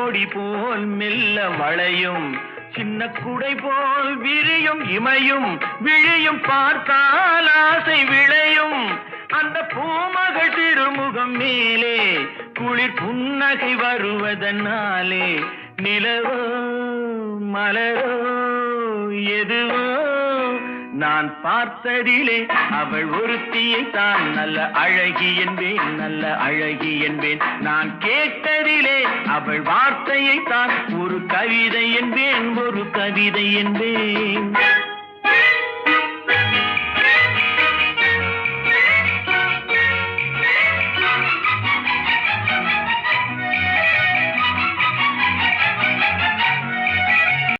நொடி போல் மெல்ல வளையும் சின்ன குடை போல் விரியும் இமையும் விழியும் பார்த்தால் ஆசை விளையும் அந்த பூமகள் திருமுகம் மேலே குளிர் புன்னகை வருவதனாலே நிலவோ மலரோ எதுவோ நான் பார்த்ததிலே அவள் ஒருத்தியை தான் நல்ல அழகி என்பேன் நல்ல அழகி என்பேன் நான் கேட்டதிலே அவள் வார்த்தையை தான் ஒரு கவிதை என்பேன் ஒரு கவிதை என்பேன்